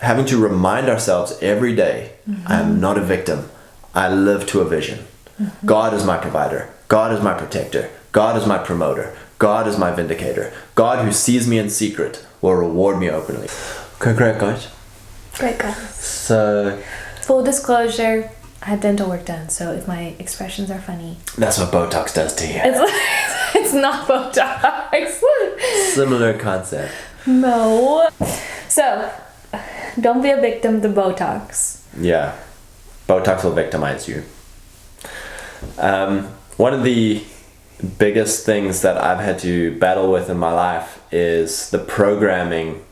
having to remind ourselves every day, I am not a victim. I live to a vision. God is my provider. God is my protector. God is my promoter. God is my vindicator. God who sees me in secret will reward me openly. Okay, great guys. Great guys. So, full disclosure, I had dental work done, so if my expressions are funny, that's what Botox does to you. It's not Botox. Similar concept. No. So, don't be a victim to Botox. Yeah. Botox will victimize you. One of the biggest things that I've had to battle with in my life is the programming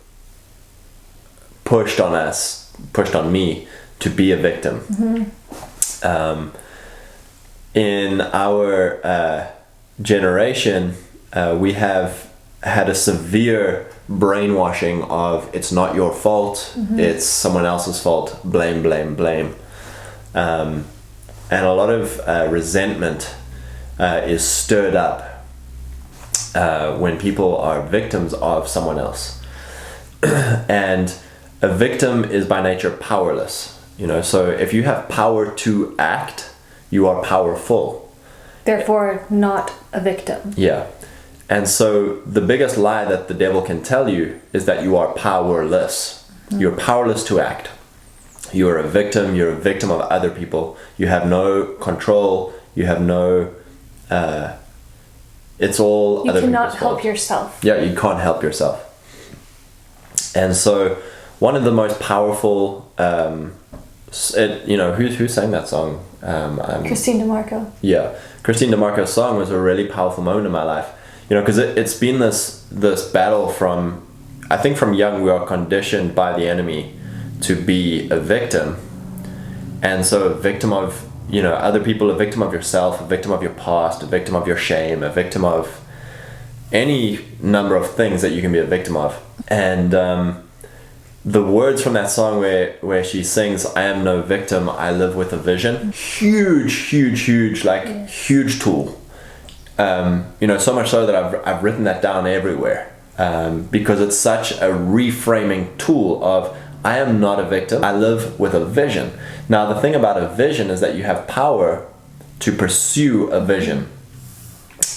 pushed on me to be a victim. In our generation, we have had a severe brainwashing of it's not your fault, it's someone else's fault, blame, blame, blame. And a lot of resentment is stirred up when people are victims of someone else. And a victim is by nature powerless, so if you have power to act, you are powerful. Therefore, not a victim. Yeah. And so the biggest lie that the devil can tell you is that you are powerless. You're powerless to act. You're a victim. You're a victim of other people. You have no control. You have no... it's all you other people's fault. You cannot help yourself. Yeah, you can't help yourself. And so one of the most powerful... who sang that song? Christine DeMarco. Yeah. Christine DeMarco's song was a really powerful moment in my life. Because it's been this battle from... I think from young we are conditioned by the enemy to be a victim. And so a victim of, other people, a victim of yourself, a victim of your past, a victim of your shame, a victim of any number of things that you can be a victim of. And the words from that song where she sings, I am no victim, I live with a vision. Huge, huge tool. So much so that I've written that down everywhere. Because it's such a reframing tool of, I am not a victim, I live with a vision. Now the thing about a vision is that you have power to pursue a vision.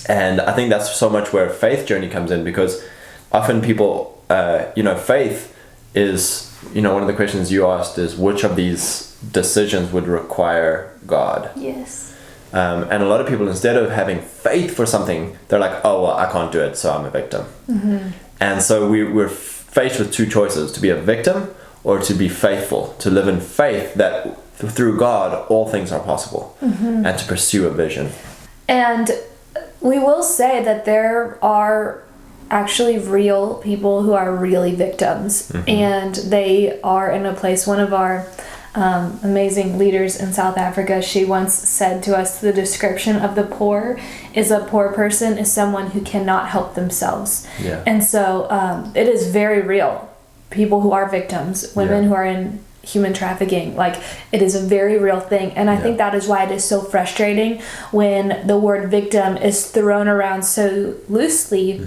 And I think that's so much where faith journey comes in, because often people, faith is, one of the questions you asked is, which of these decisions would require God? Yes. And a lot of people, instead of having faith for something, they're like, oh, well, I can't do it, so I'm a victim. And so we're faced with two choices, to be a victim or to be faithful, to live in faith that through God, all things are possible, and to pursue a vision. And we will say that there are actually real people who are really victims, and they are in a place. One of our amazing leaders in South Africa, she once said to us, the description of the poor is a poor person is someone who cannot help themselves. Yeah. And so it is very real. People who are victims, women who are in human trafficking, like, it is a very real thing. And I think that is why it is so frustrating when the word victim is thrown around so loosely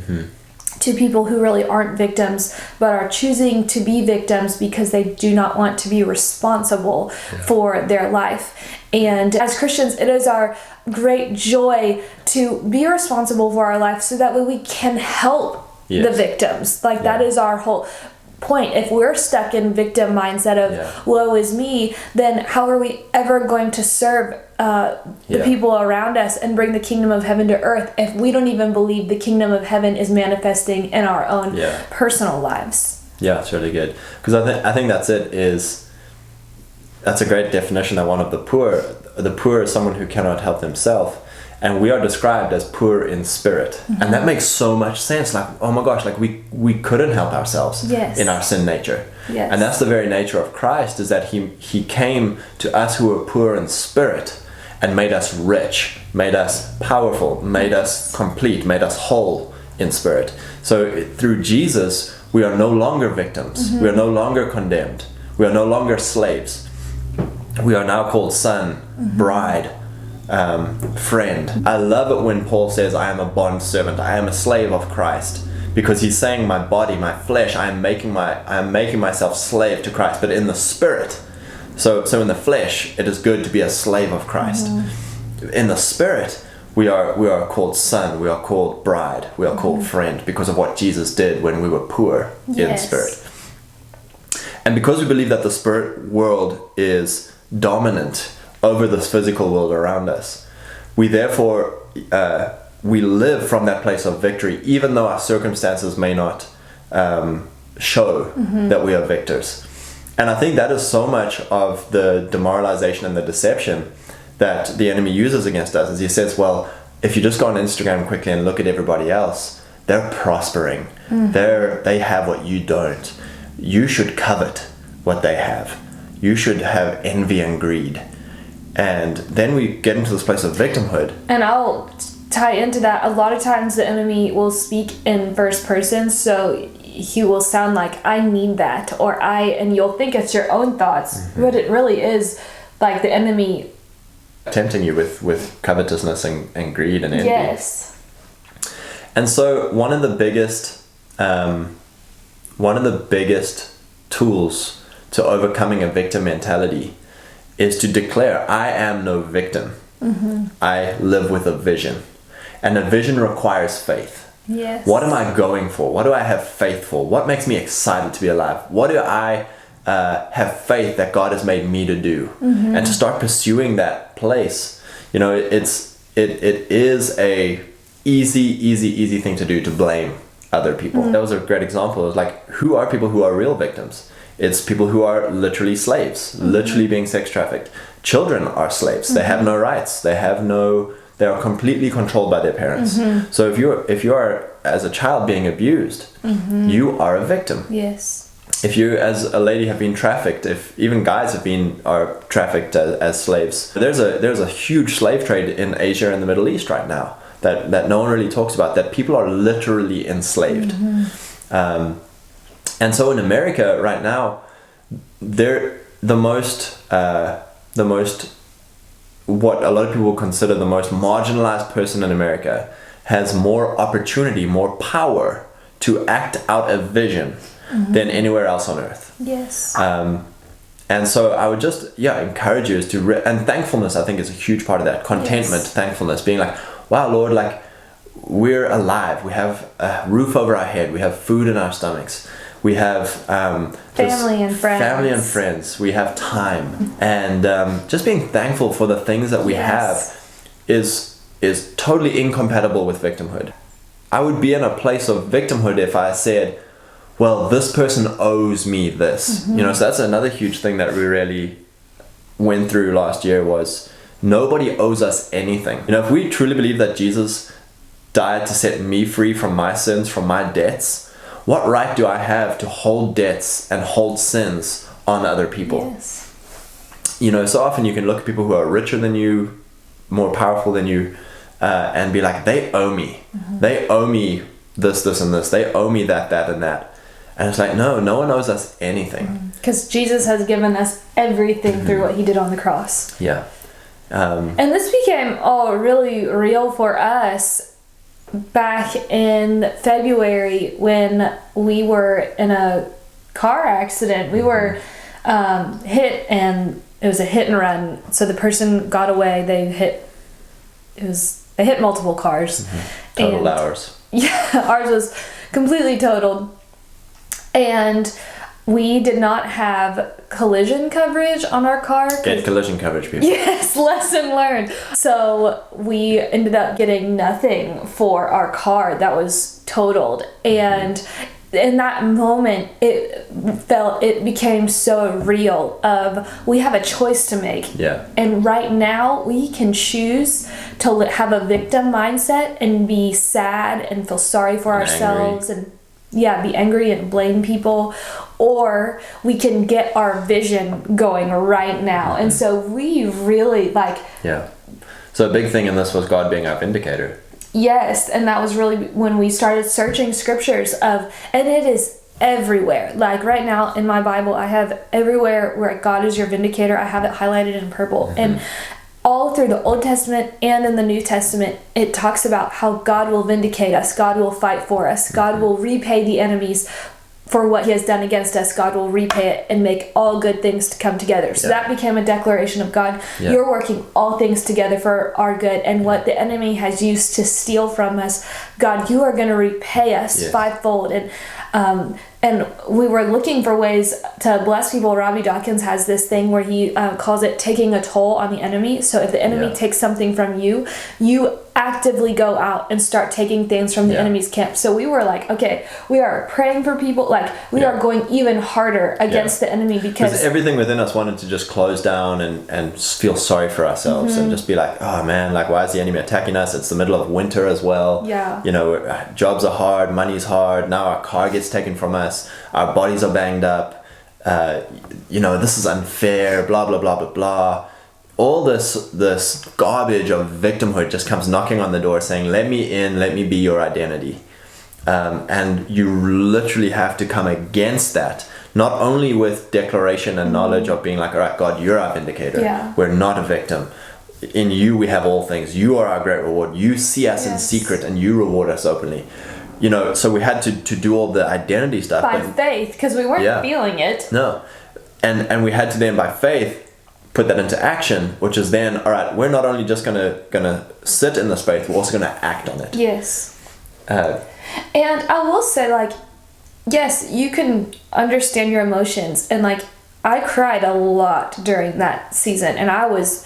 to people who really aren't victims but are choosing to be victims because they do not want to be responsible for their life. And as Christians, it is our great joy to be responsible for our life so that way we can help the victims. Like, that is our whole point. If we're stuck in victim mindset of woe is me, then how are we ever going to serve the people around us and bring the kingdom of heaven to earth if we don't even believe the kingdom of heaven is manifesting in our own personal lives? Yeah, it's really good, because I think that's a great definition that one of the poor is someone who cannot help themselves. And we are described as poor in spirit. And that makes so much sense. Like, oh my gosh, like we couldn't help ourselves in our sin nature. Yes. And that's the very nature of Christ, is that he came to us who are poor in spirit and made us rich, made us powerful, made us complete, made us whole in spirit. So through Jesus, we are no longer victims. We are no longer condemned. We are no longer slaves. We are now called son, bride, friend. I love it when Paul says, I am a bond servant, I am a slave of Christ, because he's saying my body, my flesh, I am making myself slave to Christ, but in the spirit. So in the flesh, it is good to be a slave of Christ. In the spirit, we are called son, we are called bride, we are called friend, because of what Jesus did when we were poor in spirit. And because we believe that the spirit world is dominant over this physical world around us, we therefore we live from that place of victory, even though our circumstances may not show that we are victors. And I think that is so much of the demoralization and the deception that the enemy uses against us, is he says, well, if you just go on Instagram quickly and look at everybody else, they're prospering. They have what you don't. You should covet what they have. You should have envy and greed. And then we get into this place of victimhood. And I'll tie into that. A lot of times the enemy will speak in first person, so he will sound like, I need that, or and you'll think it's your own thoughts, but it really is like the enemy tempting you with covetousness and greed and envy. Yes. And so one of the biggest tools to overcoming a victim mentality is to declare, I am no victim. I live with a vision. And a vision requires faith. Yes. What am I going for? What do I have faith for? What makes me excited to be alive? What do I have faith that God has made me to do? And to start pursuing that place, you know, it is a easy thing to do, to blame other people. That was a great example. It was like, who are people who are real victims? It's people who are literally slaves, literally being sex trafficked. Children are slaves. They have no rights. They are completely controlled by their parents. So if you are as a child being abused, you are a victim. Yes. If you as a lady have been trafficked, if even guys are trafficked as slaves, there's a huge slave trade in Asia and the Middle East right now that no one really talks about, that people are literally enslaved. And so in America right now, the most what a lot of people will consider the most marginalized person in America has more opportunity, more power to act out a vision than anywhere else on earth. Yes. And so I would just encourage you and thankfulness, I think, is a huge part of that. Contentment, thankfulness, being like, wow, Lord, like, we're alive. We have a roof over our head. We have food in our stomachs. We have family and friends. We have time, and just being thankful for the things that we have is totally incompatible with victimhood. I would be in a place of victimhood if I said, well, this person owes me this. You know, so that's another huge thing that we really went through last year, was nobody owes us anything. You know, if we truly believe that Jesus died to set me free from my sins, from my debts, what right do I have to hold debts and hold sins on other people? Yes. You know, so often you can look at people who are richer than you, more powerful than you, and be like, they owe me. They owe me this, and this. They owe me that, and that. And it's like, no one owes us anything. Because Jesus has given us everything through what he did on the cross. Yeah. And this became all really real for us back in February when we were in a car accident. We were hit, and it was a hit and run. So the person got away. They hit multiple cars. Totaled ours. Yeah, ours was completely totaled. And we did not have collision coverage on our car. Get collision coverage, people. Yes, lesson learned. So we ended up getting nothing for our car that was totaled. And in that moment, it became so real of, we have a choice to make. Yeah. And right now, we can choose to have a victim mindset and be sad and feel sorry for ourselves and be angry and blame people, or we can get our vision going right now. And so we really so a big thing in this was God being our vindicator. Yes, and that was really when we started searching scriptures and it is everywhere. Like right now in my Bible, I have everywhere where God is your vindicator, I have it highlighted in purple. And all through the Old Testament and in the New Testament, it talks about how God will vindicate us, God will fight for us, God will repay the enemies for what he has done against us. God will repay it and make all good things to come together. So that became a declaration of God. You're working all things together for our good, and what the enemy has used to steal from us, God, you are going to repay us fivefold. And we were looking for ways to bless people. Robbie Dawkins has this thing where he calls it taking a toll on the enemy. So if the enemy takes something from you, you actively go out and start taking things from the enemy's camp. So we were like, okay, we are praying for people. Like, we are going even harder against the enemy, because everything within us wanted to just close down and feel sorry for ourselves and just be like, oh man, like, why is the enemy attacking us? It's the middle of winter as well. You know, jobs are hard, money's hard. Now our car gets taken from us. Our bodies are banged up. You know, this is unfair, blah, blah, blah, blah, blah. All this garbage of victimhood just comes knocking on the door saying, let me in, let me be your identity. And you literally have to come against that, not only with declaration and knowledge of being like, all right, God, you're our vindicator. We're not a victim. In you we have all things. You are our great reward. You see us in secret and you reward us openly. You know, so we had to do all the identity stuff. By faith, because we weren't feeling it. No. And we had to then, by faith, put that into action, which is then, all right, we're not only just gonna sit in this faith, we're also gonna act on it. Yes. And I will say, like, yes, you can understand your emotions, and like, I cried a lot during that season, and I was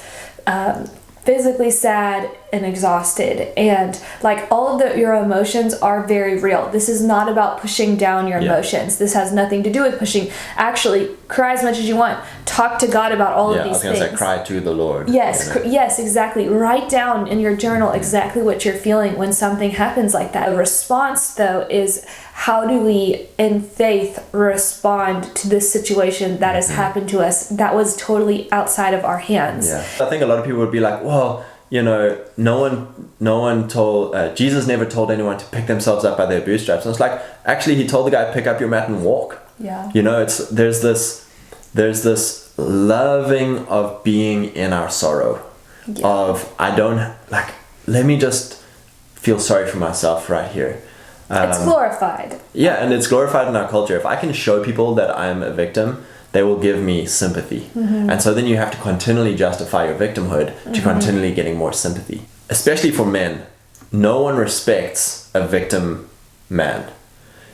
physically sad and exhausted, and like, all of your emotions are very real. This is not about pushing down your emotions. This has nothing to do with pushing. Actually, cry as much as you want. Talk to God about all of these things. I was gonna say, cry to the Lord. Yes, you know? Yes, exactly. Write down in your journal exactly what you're feeling when something happens like that. The response, though, is how do we, in faith, respond to this situation that has happened to us that was totally outside of our hands? Yeah, I think a lot of people would be like, well, you know, no one told, Jesus never told anyone to pick themselves up by their bootstraps. And it's like, actually, he told the guy, pick up your mat and walk. Yeah. You know, there's this loving of being in our sorrow, of, let me just feel sorry for myself right here. It's glorified. Yeah, and it's glorified in our culture. If I can show people that I'm a victim, they will give me sympathy. And so then you have to continually justify your victimhood to continually getting more sympathy. Especially for men, no one respects a victim man.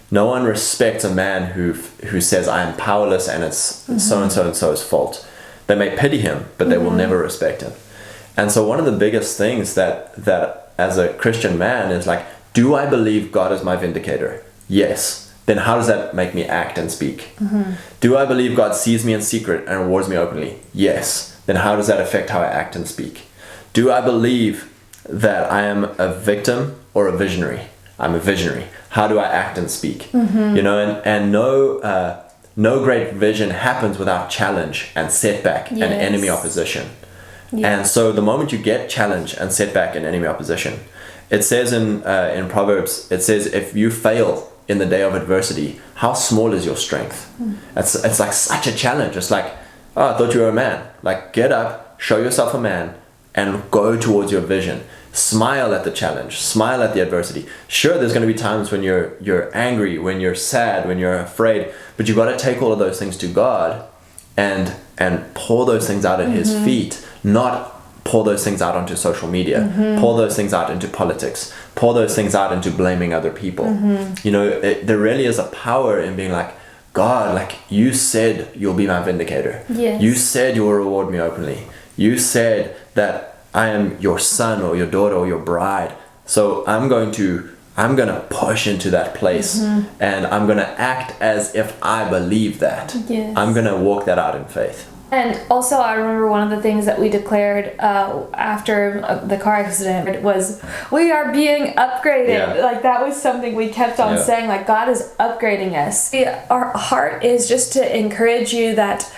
No one respects a man who says, I am powerless and it's so-and-so and so's fault. They may pity him, but they will never respect him. And so one of the biggest things that as a Christian man is like, do I believe God is my vindicator? Yes. Then how does that make me act and speak? Do I believe God sees me in secret and rewards me openly? Yes. Then how does that affect how I act and speak? Do I believe that I am a victim or a visionary? I'm a visionary. How do I act and speak? You know, and no great vision happens without challenge and setback and enemy opposition. And so the moment you get challenge and setback and enemy opposition, it says in Proverbs, it says, if you fail in the day of adversity, how small is your strength? It's like such a challenge. It's like, oh, I thought you were a man. Like, get up, show yourself a man, and go towards your vision. Smile at the challenge, smile at the adversity. Sure, there's going to be times when you're angry, when you're sad, when you're afraid, but you've got to take all of those things to God and pour those things out at his feet, not pour those things out onto social media, pour those things out into politics, pour those things out into blaming other people. You know, there really is a power in being like, God, like, you said you'll be my vindicator. Yes. You said you will reward me openly. You said that I am your son or your daughter or your bride. So I'm going to push into that place and I'm going to act as if I believe that. Yes. I'm going to walk that out in faith. And also, I remember one of the things that we declared after the car accident was, we are being upgraded. Like, that was something we kept on saying, like, God is upgrading us. Our heart is just to encourage you that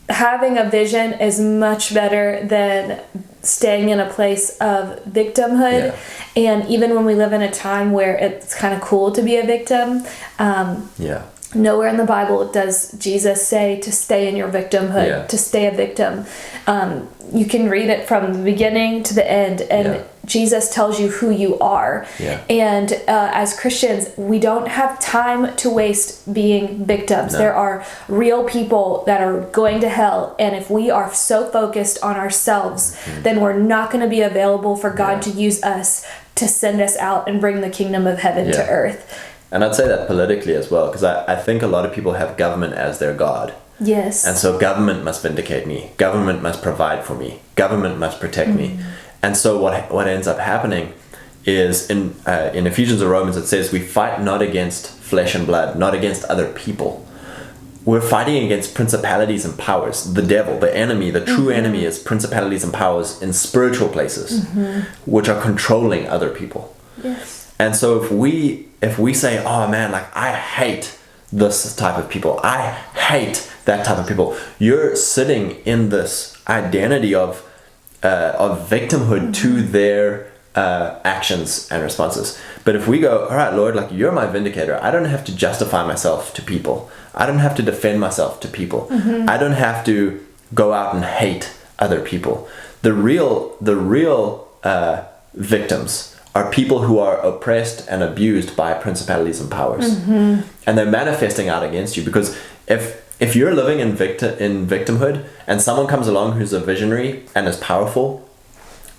having a vision is much better than staying in a place of victimhood. And even when we live in a time where it's kind of cool to be a victim, Nowhere in the Bible does Jesus say to stay in your victimhood, to stay a victim. You can read it from the beginning to the end, and Jesus tells you who you are. And as Christians, we don't have time to waste being victims. There are real people that are going to hell, and if we are so focused on ourselves, then we're not going to be available for God to use us to send us out and bring the kingdom of heaven to earth. And I'd say that politically as well, because I think a lot of people have government as their God. Yes. And so government must vindicate me. Government must provide for me. Government must protect me. And so what ends up happening is in Ephesians or Romans, it says we fight not against flesh and blood, not against other people. We're fighting against principalities and powers. The devil, the enemy, the true enemy is principalities and powers in spiritual places, which are controlling other people. Yes. And so if we say, oh man, like I hate this type of people, I hate that type of people, you're sitting in this identity of victimhood to their actions and responses. But if we go, all right, Lord, like you're my vindicator, I don't have to justify myself to people. I don't have to defend myself to people. I don't have to go out and hate other people. The real victims are people who are oppressed and abused by principalities and powers. And they're manifesting out against you, because if you're living in victimhood and someone comes along who's a visionary and is powerful,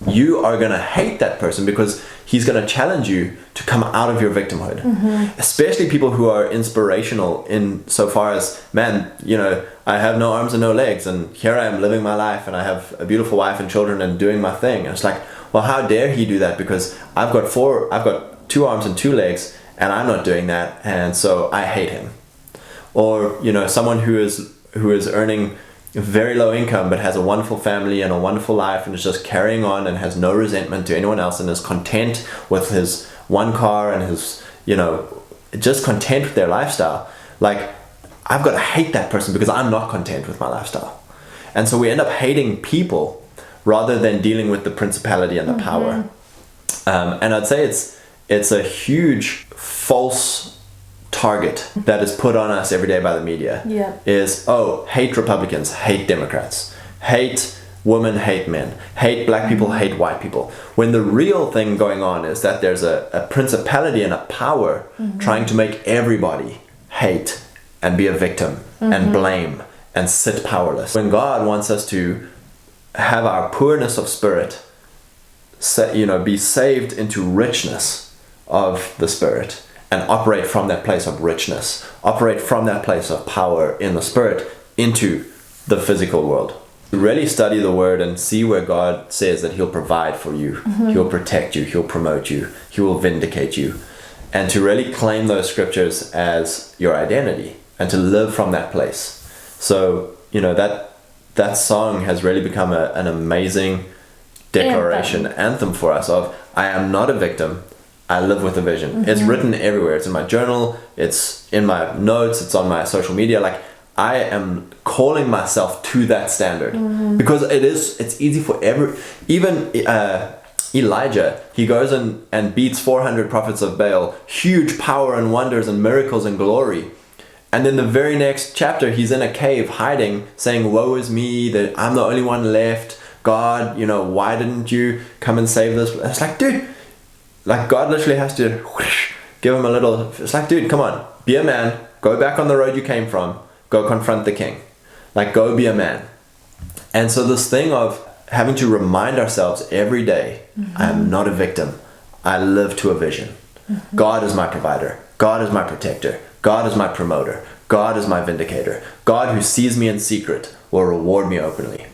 you are going to hate that person because he's going to challenge you to come out of your victimhood. Especially people who are inspirational in so far as, man, you know, I have no arms and no legs, and here I am living my life, and I have a beautiful wife and children and doing my thing. And it's like, well, how dare he do that? Because I've got 2 arms and 2 legs, and I'm not doing that, and so I hate him. Or, you know, someone who is earning very low income but has a wonderful family and a wonderful life and is just carrying on and has no resentment to anyone else and is content with his one car and his, you know, just content with their lifestyle. Like, I've got to hate that person because I'm not content with my lifestyle. And so we end up hating people rather than dealing with the principality and the power. And I'd say it's a huge false target that is put on us every day by the media. Is, oh, hate Republicans, hate Democrats, hate women, hate men, hate black people, hate white people. When the real thing going on is that there's a principality and a power trying to make everybody hate and be a victim and blame and sit powerless. When God wants us to have our poorness of spirit, be saved into richness of the spirit, and operate from that place of richness, operate from that place of power in the spirit into the physical world. Really study the word and see where God says that he'll provide for you, he'll protect you, he'll promote you, he will vindicate you. And to really claim those scriptures as your identity and to live from that place. So, you know, that song has really become an amazing declaration, anthem for us of, I am not a victim, I live with a vision. It's written everywhere. It's in my journal, it's in my notes, it's on my social media. Like, I am calling myself to that standard because it's easy for even Elijah, he goes and beats 400 prophets of Baal, huge power and wonders and miracles and glory. And then the very next chapter, he's in a cave hiding, saying, woe is me, that I'm the only one left. God, you know, why didn't you come and save this? It's like, dude, like God literally has to give him a little, it's like, dude, come on, be a man, go back on the road you came from, go confront the king. Like, go be a man. And so this thing of having to remind ourselves every day, I am not a victim, I live to a vision. God is my provider, God is my protector, God is my promoter, God is my vindicator. God who sees me in secret will reward me openly.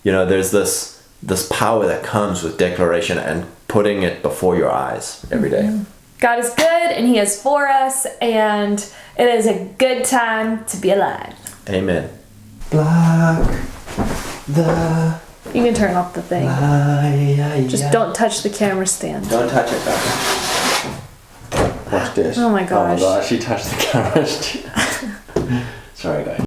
You know, there's this power that comes with declaration and putting it before your eyes every day. God is good and he is for us, and it is a good time to be alive. Amen. Block the... You can turn off the thing. Just don't touch the camera stand. Don't touch it, Watch this. Oh my gosh. Oh my gosh, she touched the camera. Sorry, guys.